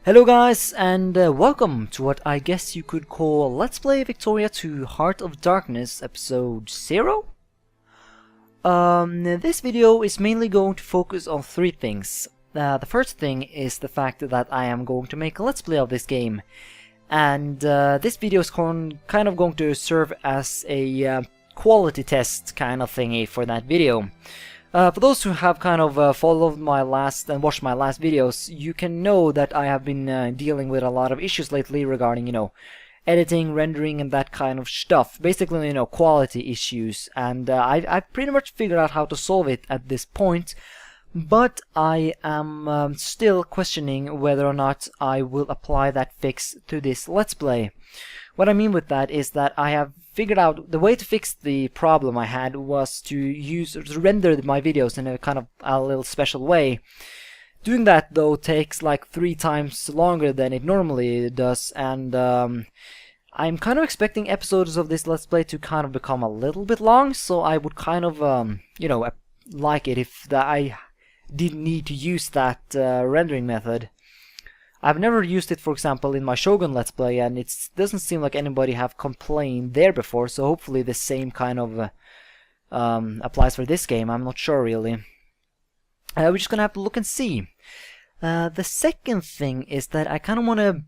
Hello guys, and welcome to what I guess you could call Let's Play Victoria 2 Heart of Darkness episode 0? This video is mainly going to focus on three things. The first thing is the fact that I am going to make a Let's Play of this game. And this video is kind of going to serve as a quality test kind of thingy for that video. For those who have kind of followed my last and watched my last videos, you can know that I have been dealing with a lot of issues lately regarding, editing, rendering, and that kind of stuff. Basically, quality issues. And I've pretty much figured out how to solve it at this point. But I am still questioning whether or not I will apply that fix to this Let's Play. What I mean with that is that I have figured out the way to fix the problem I had was to render my videos in a kind of a little special way. Doing that though takes like 3 times longer than it normally does, and I'm kind of expecting episodes of this Let's Play to kind of become a little bit long, so I would kind of like it if I didn't need to use that rendering method. I've never used it, for example, in my Shogun Let's Play, and it doesn't seem like anybody have complained there before, so hopefully the same kind of applies for this game. I'm not sure really. We're just gonna have to look and see. The second thing is that I kind of want to,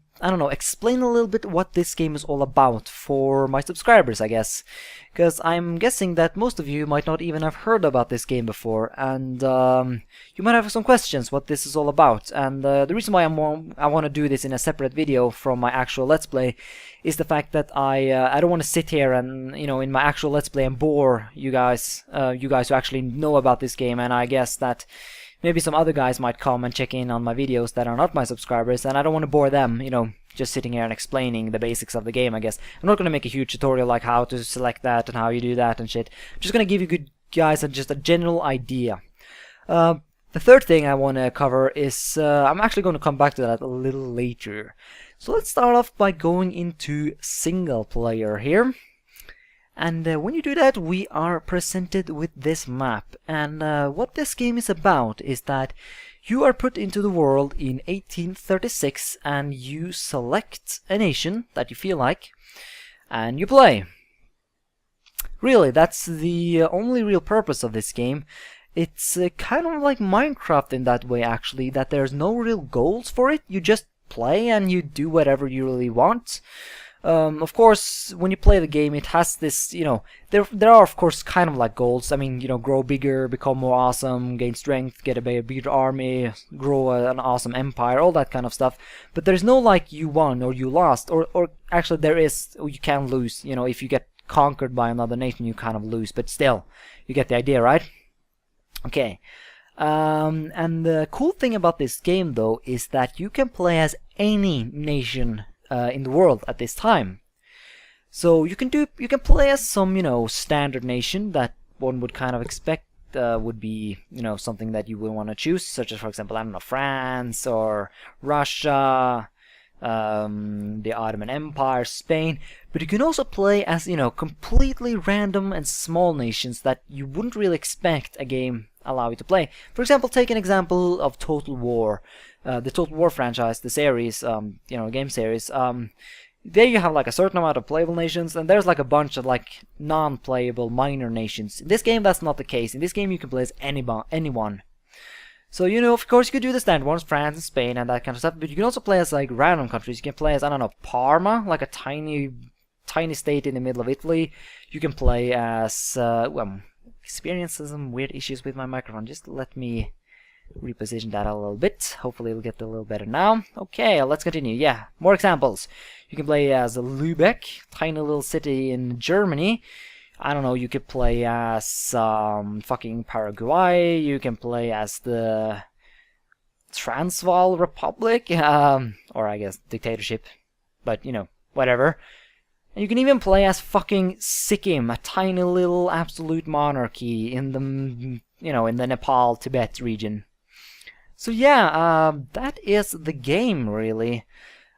explain a little bit what this game is all about for my subscribers, I guess. Because I'm guessing that most of you might not even have heard about this game before, and you might have some questions what this is all about. And the reason why I want to do this in a separate video from my actual Let's Play is the fact that I don't want to sit here and, in my actual Let's Play and bore you guys who actually know about this game, and I guess that maybe some other guys might come and check in on my videos that are not my subscribers, and I don't want to bore them, just sitting here and explaining the basics of the game, I guess. I'm not going to make a huge tutorial like how to select that and how you do that and shit. I'm just going to give you good guys just a general idea. The third thing I want to cover is, I'm actually going to come back to that a little later. So let's start off by going into single player here. And when you do that, we are presented with this map. And what this game is about is that you are put into the world in 1836 and you select a nation that you feel like and you play. Really, that's the only real purpose of this game. It's kind of like Minecraft in that way, actually, that there's no real goals for it. You just play and you do whatever you really want. Of course, when you play the game, it has this, there are of course kind of like goals. I mean, grow bigger, become more awesome, gain strength, get a bigger army, grow an awesome empire, all that kind of stuff. But there's no like you won or you lost, or actually there is, you can lose. If you get conquered by another nation, you kind of lose, but still, you get the idea, right? Okay. And the cool thing about this game though is that you can play as any nation in the world at this time. So you can play as some standard nation that one would kind of expect would be something that you would want to choose, such as, for example, I don't know, France or Russia, the Ottoman Empire, Spain. But you can also play as completely random and small nations that you wouldn't really expect a game allow you to play. For example, take an example of Total War. The Total War franchise, the series, game series, there you have like a certain amount of playable nations, and there's like a bunch of like non-playable minor nations. In this game, that's not the case. In this game, you can play as anyone. So, of course, you could do the standard ones, France and Spain and that kind of stuff, but you can also play as like random countries. You can play as, I don't know, Parma, like a tiny state in the middle of Italy. You can play as, experiencing some weird issues with my microphone. Just let me reposition that a little bit. Hopefully it'll get a little better now. Okay, let's continue. Yeah, more examples. You can play as Lübeck, tiny little city in Germany. I don't know, you could play as fucking Paraguay. You can play as the Transvaal Republic, or I guess dictatorship, but whatever. And you can even play as fucking Sikkim, a tiny little absolute monarchy in the in the Nepal-Tibet region. So yeah, that is the game really,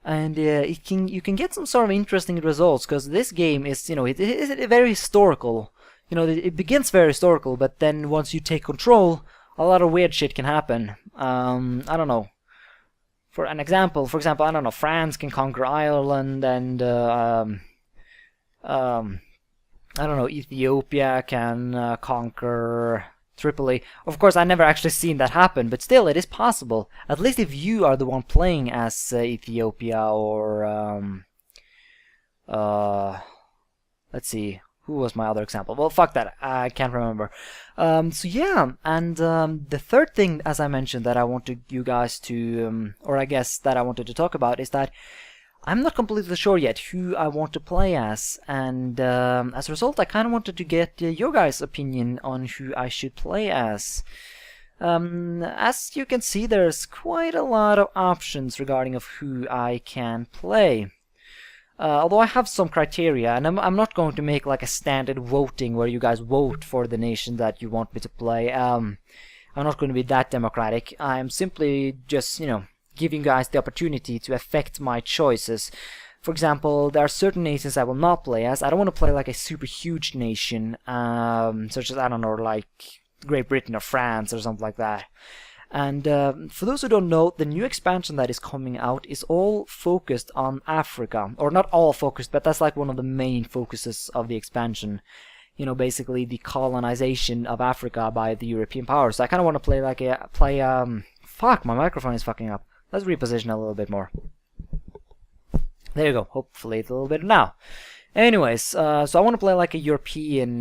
and you can get some sort of interesting results, because this game is it is very historical. It begins very historical, but then once you take control, a lot of weird shit can happen. I don't know. for an example, I don't know, France can conquer Ireland, and I don't know, Ethiopia can conquer Tripoli. Of course, I never actually seen that happen, but still, it is possible. At least if you are the one playing as Ethiopia, or let's see, who was my other example? Well, fuck that, I can't remember. So yeah, and the third thing, as I mentioned, that I wanted you guys to, or I guess that I wanted to talk about, is that I'm not completely sure yet who I want to play as, and as a result, I kind of wanted to get your guys' opinion on who I should play as. As you can see, there's quite a lot of options regarding of who I can play. Although I have some criteria, and I'm not going to make like a standard voting where you guys vote for the nation that you want me to play. I'm not going to be that democratic. I'm simply just, you know, giving you guys the opportunity to affect my choices. For example, there are certain nations I will not play as. I don't want to play like a super huge nation, such as, I don't know, like Great Britain or France or something like that. And for those who don't know, the new expansion that is coming out is all focused on Africa. Or not all focused, but that's like one of the main focuses of the expansion. You know, basically the colonization of Africa by the European powers. So I kind of want to play like fuck, my microphone is fucking up. Let's reposition a little bit more. There you go. Hopefully it's a little better now. Anyways, so I want to play like a European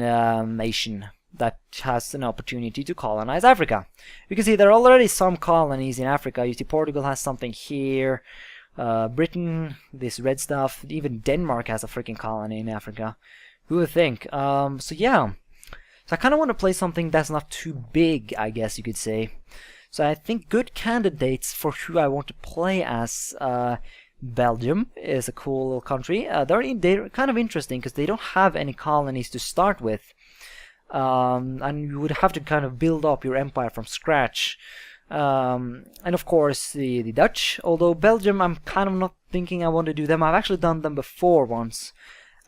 nation that has an opportunity to colonize Africa. You can see there are already some colonies in Africa. You see Portugal has something here. Britain, this red stuff. Even Denmark has a freaking colony in Africa. Who would think? So yeah. So I kind of want to play something that's not too big, I guess you could say. So I think good candidates for who I want to play as, Belgium is a cool little country. They're kind of interesting because they don't have any colonies to start with. And you would have to kind of build up your empire from scratch. And of course the Dutch, although Belgium I'm kind of not thinking I want to do them. I've actually done them before once.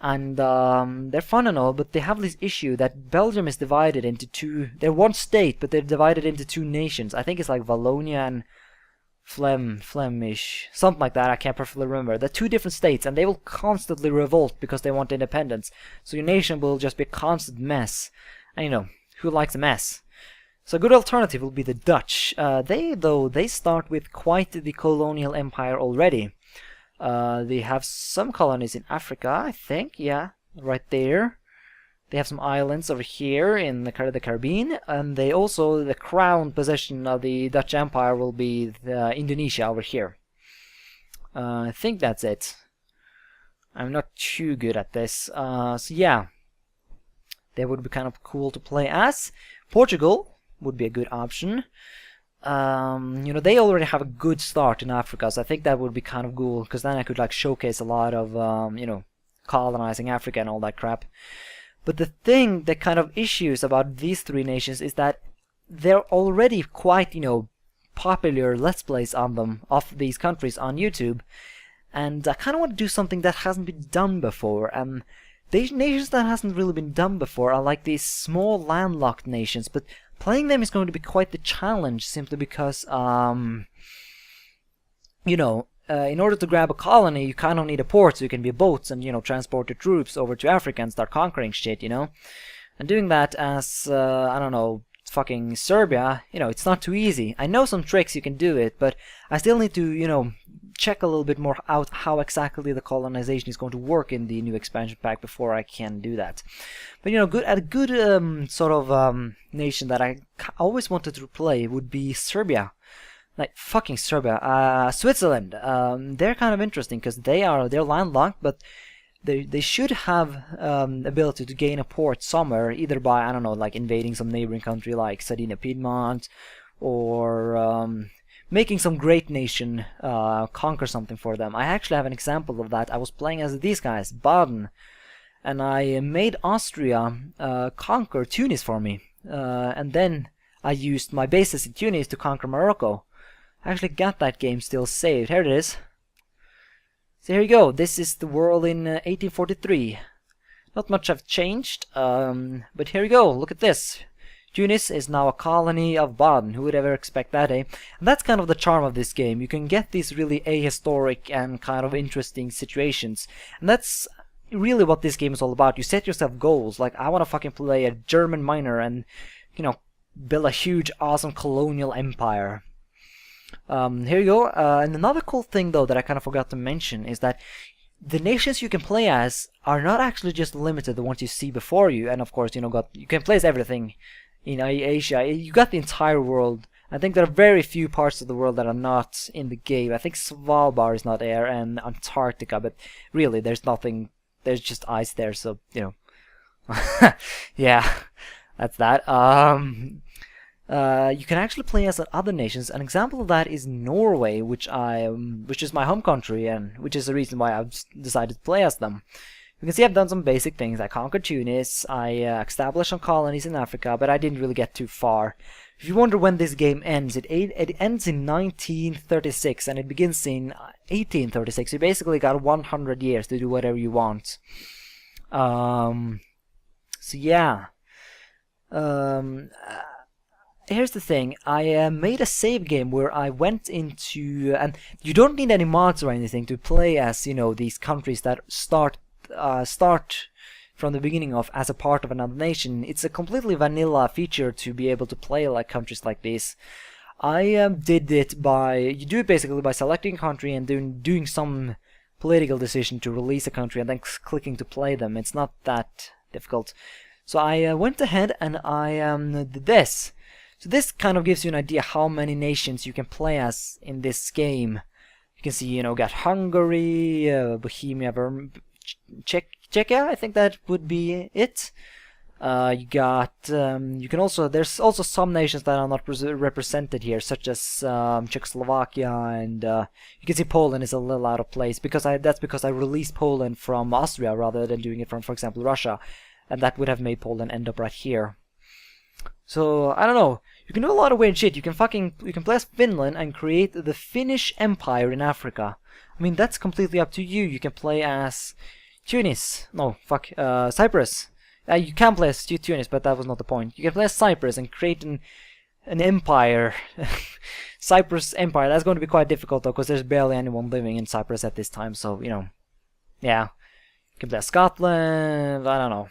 And they're fun and all, but they have this issue that Belgium is divided into two. They're one state, but they're divided into two nations. I think it's like Wallonia and Flemish, something like that. I can't perfectly remember. They're two different states, and they will constantly revolt because they want independence. So your nation will just be a constant mess. And you know, who likes a mess? So a good alternative will be the Dutch. They start with quite the colonial empire already. They have some colonies in Africa, I think, yeah, right there. They have some islands over here in the Caribbean, and they also, the crown possession of the Dutch Empire will be Indonesia over here. I think that's it. I'm not too good at this. So yeah, they would be kind of cool to play as. Portugal would be a good option. You know, they already have a good start in Africa, so I think that would be kind of cool, because then I could like showcase a lot of, you know, colonizing Africa and all that crap. But the thing, the kind of issues about these three nations is that they're already quite, you know, popular Let's Plays on them, of these countries on YouTube. And I kind of want to do something that hasn't been done before. And these nations that hasn't really been done before are like these small landlocked nations, but playing them is going to be quite the challenge, simply because, you know, in order to grab a colony, you kind of need a port, so you can be boats and, you know, transport the troops over to Africa and start conquering shit, you know? And doing that as, I don't know, fucking Serbia, you know, it's not too easy. I know some tricks you can do it, but I still need to, you know, check a little bit more out how exactly the colonization is going to work in the new expansion pack before I can do that. But, you know, a good sort of nation that I always wanted to play would be Serbia. Like, fucking Serbia. Switzerland. They're kind of interesting because they're landlocked, but they should have ability to gain a port somewhere, either by, I don't know, like invading some neighboring country like Sardinia, Piedmont, or making some great nation conquer something for them. I actually have an example of that. I was playing as these guys, Baden, and I made Austria conquer Tunis for me, and then I used my bases in Tunis to conquer Morocco. I actually got that game still saved. Here it is. So here you go. This is the world in 1843. Not much have changed, but here you go. Look at this. Tunis is now a colony of Baden. Who would ever expect that, eh? And that's kind of the charm of this game. You can get these really ahistoric and kind of interesting situations. And that's really what this game is all about. You set yourself goals, like I want to fucking play a German miner and, you know, build a huge, awesome colonial empire. Here you go. And another cool thing, though, that I kind of forgot to mention is that the nations you can play as are not actually just limited to the ones you see before you. And of course, you know, you can play as everything in Asia. You got the entire world. I think there are very few parts of the world that are not in the game. I think Svalbard is not there, and Antarctica, but really, there's nothing. There's just ice there, so, you know. Yeah, that's that. You can actually play as other nations. An example of that is Norway, which is my home country, and which is the reason why I've decided to play as them. You can see I've done some basic things. I conquered Tunis, I established some colonies in Africa, but I didn't really get too far. If you wonder when this game ends, it ends in 1936 and it begins in 1836. You basically got 100 years to do whatever you want. So yeah. Here's the thing. I made a save game where I went into, and you don't need any mods or anything to play as, you know, these countries that start from the beginning of as a part of another nation. It's a completely vanilla feature to be able to play like countries like this. I did it by, you do it basically by selecting a country and doing some political decision to release a country and then clicking to play them. It's not that difficult. So I went ahead and I did this. So this kind of gives you an idea how many nations you can play as in this game. You can see, you know, got Hungary, Bohemia, Czechia, I think that would be it. You got, you can also, there's also some nations that are not represented here, such as Czechoslovakia, and you can see Poland is a little out of place, because that's because I released Poland from Austria rather than doing it from, for example, Russia, and that would have made Poland end up right here. So, I don't know, you can do a lot of weird shit. You can play as Finland and create the Finnish Empire in Africa. I mean, that's completely up to you. You can play as Tunis. No, fuck. Cyprus. You can play as Tunis, but that was not the point. You can play as Cyprus and create an empire. Cyprus Empire. That's going to be quite difficult, though, because there's barely anyone living in Cyprus at this time. So, you know, yeah. You can play as Scotland. I don't know.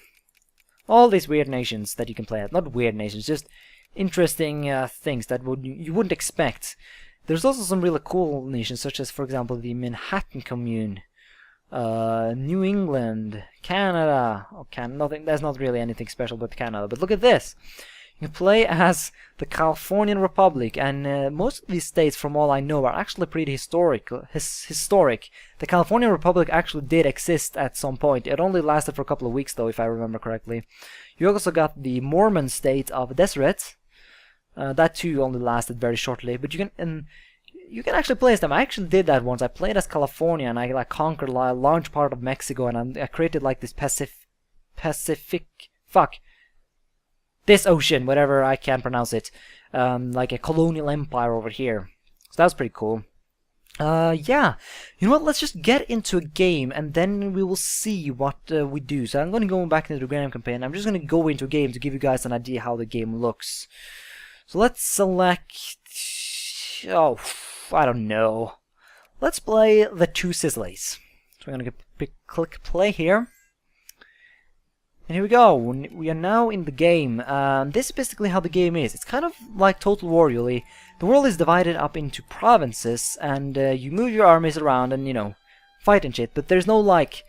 All these weird nations that you can play as. Not weird nations, just interesting things that you wouldn't expect. There's also some really cool nations, such as, for example, the Manhattan Commune. New England, Canada. Okay, nothing. There's not really anything special about Canada. But look at this. You can play as the Californian Republic, and most of these states, from all I know, are actually pretty historic. The Californian Republic actually did exist at some point. It only lasted for a couple of weeks, though, if I remember correctly. You also got the Mormon state of Deseret. That too only lasted very shortly. But you can actually play as them. I actually did that once. I played as California, and I like conquered a large part of Mexico, and I created like this this ocean, whatever I can pronounce it, like a colonial empire over here. So that was pretty cool. Yeah, you know what? Let's just get into a game, and then we will see what we do. So I'm going to go back into the game campaign. I'm just going to go into a game to give you guys an idea how the game looks. So let's select. Oh, I don't know. Let's play the Two Sicilies. So I'm going to click play here. And here we go. We are now in the game. This is basically how the game is. It's kind of like Total War, really. The world is divided up into provinces, and you move your armies around and, you know, fight and shit. But there's no, like...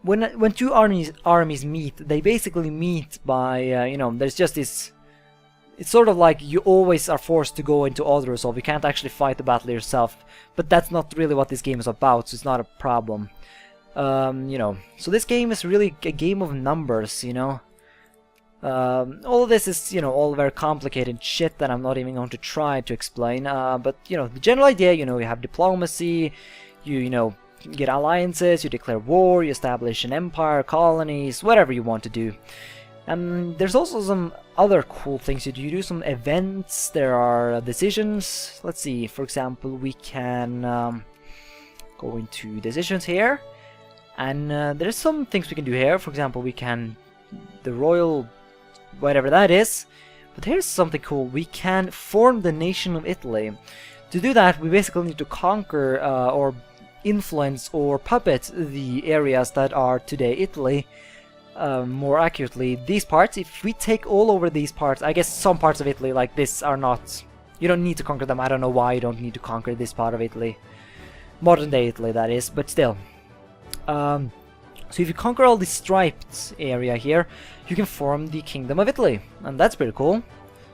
When two armies meet, they basically meet by, you know, there's just this... It's sort of like you always are forced to go into auto-resolve. You can't actually fight the battle yourself. But that's not really what this game is about, so it's not a problem. You know, so this game is really a game of numbers, you know. All of this is, you know, all very complicated shit that I'm not even going to try to explain. But, you know, the general idea, you know, you have diplomacy, you know, get alliances, you declare war, you establish an empire, colonies, whatever you want to do. And there's also some other cool things you do. You do some events, there are decisions. Let's see, for example, we can go into decisions here. And there's some things we can do here. For example, we can, the royal, whatever that is, But here's something cool. We can form the nation of Italy. To do that, we basically need to conquer or influence or puppet the areas that are today Italy. More accurately, these parts. If we take all over these parts, I guess some parts of Italy like this are not... You don't need to conquer them. I don't know why you don't need to conquer this part of Italy. Modern day Italy, that is, but still. So if you conquer all this striped area here, you can form the Kingdom of Italy. And that's pretty cool.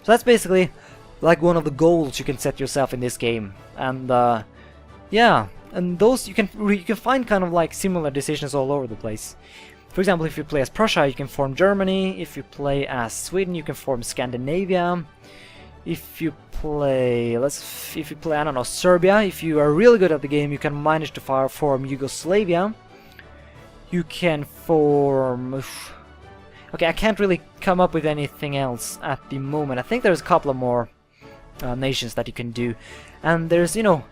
So that's basically like one of the goals you can set yourself in this game. And yeah, and those you can find kind of like similar decisions all over the place. For example, if you play as Prussia, you can form Germany. If you play as Sweden, you can form Scandinavia. If you play, I don't know, Serbia, if you are really good at the game, you can manage to form Yugoslavia. You can form... Okay, I can't really come up with anything else at the moment. I think there's a couple of more nations that you can do. And there's, you know...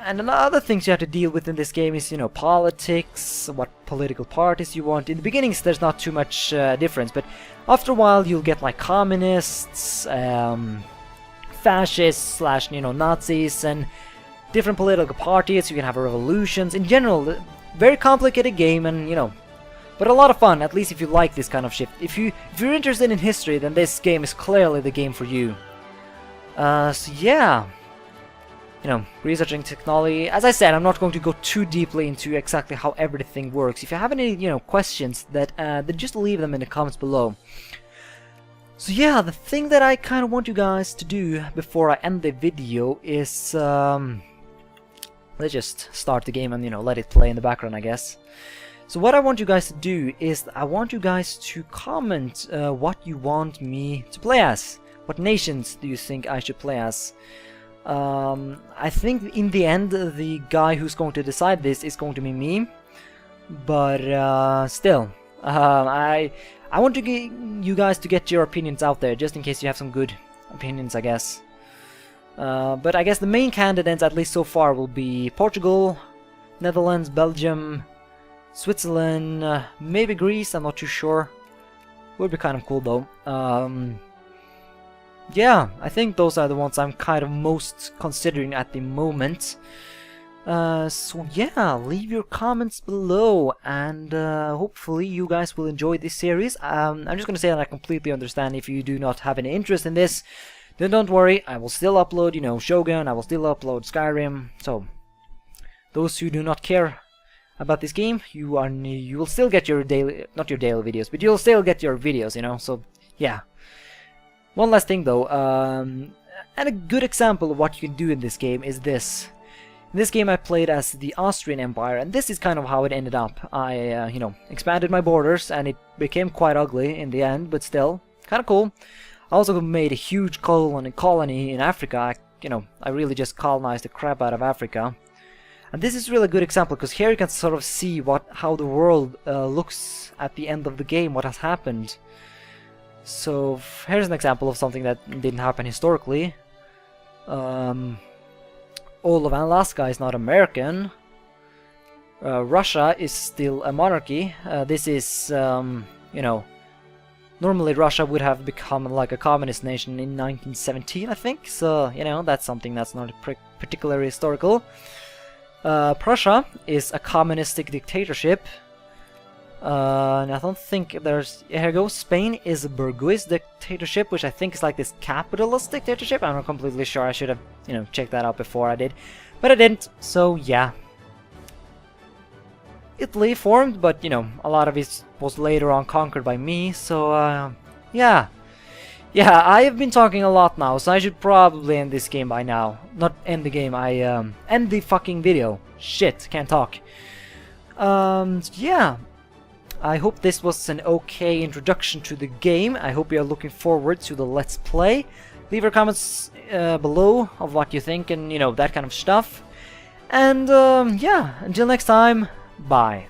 And another things you have to deal with in this game is, you know, politics, what political parties you want. In the beginnings there's not too much difference, but after a while you'll get like communists, fascists / you know, Nazis, and different political parties. You can have revolutions. In general, very complicated game, and you know, but a lot of fun. At least if you like this kind of shit. If you're interested in history, then this game is clearly the game for you. So yeah. You know, researching technology. As I said, I'm not going to go too deeply into exactly how everything works. If you have any, you know, questions, then just leave them in the comments below. So yeah, the thing that I kind of want you guys to do before I end the video is, let's just start the game and, you know, let it play in the background, I guess. So what I want you guys to do is, I want you guys to comment what you want me to play as. What nations do you think I should play as? I think in the end the guy who's going to decide this is going to be me, but still, I want to get you guys to get your opinions out there, just in case you have some good opinions, I guess. But I guess the main candidates, at least so far, will be Portugal, Netherlands, Belgium, Switzerland, maybe Greece. I'm not too sure. Would be kind of cool though. Yeah, I think those are the ones I'm kind of most considering at the moment. So yeah, leave your comments below, and hopefully you guys will enjoy this series. I'm just gonna say that I completely understand if you do not have any interest in this. Then don't worry, I will still upload, you know, Shogun, I will still upload Skyrim. So those who do not care about this game, you will still get your daily, not your daily videos, but you'll still get your videos, you know. So yeah. One last thing though, and a good example of what you can do in this game is this. In this game I played as the Austrian Empire, and this is kind of how it ended up. I, you know, expanded my borders, and it became quite ugly in the end, but still, kind of cool. I also made a huge colony in Africa. You know, I really just colonized the crap out of Africa. And this is really a good example, because here you can sort of see how the world looks at the end of the game, what has happened. So here's an example of something that didn't happen historically. All of Alaska is not American. Russia is still a monarchy. This is, you know, normally Russia would have become like a communist nation in 1917, I think. So, you know, that's something that's not particularly historical. Prussia is a communistic dictatorship. And I don't think there's... Here goes. Spain is a bourgeois dictatorship, which I think is like this capitalist dictatorship. I'm not completely sure. I should have, you know, checked that out before I did. But I didn't, so yeah. Italy formed, but, you know, a lot of it was later on conquered by me, so, yeah. Yeah, I have been talking a lot now, so I should probably end this game by now. Not end the game, end the fucking video. Shit, can't talk. Yeah. I hope this was an okay introduction to the game. I hope you are looking forward to the Let's Play. Leave your comments below of what you think and, you know, that kind of stuff. And, yeah, until next time, bye.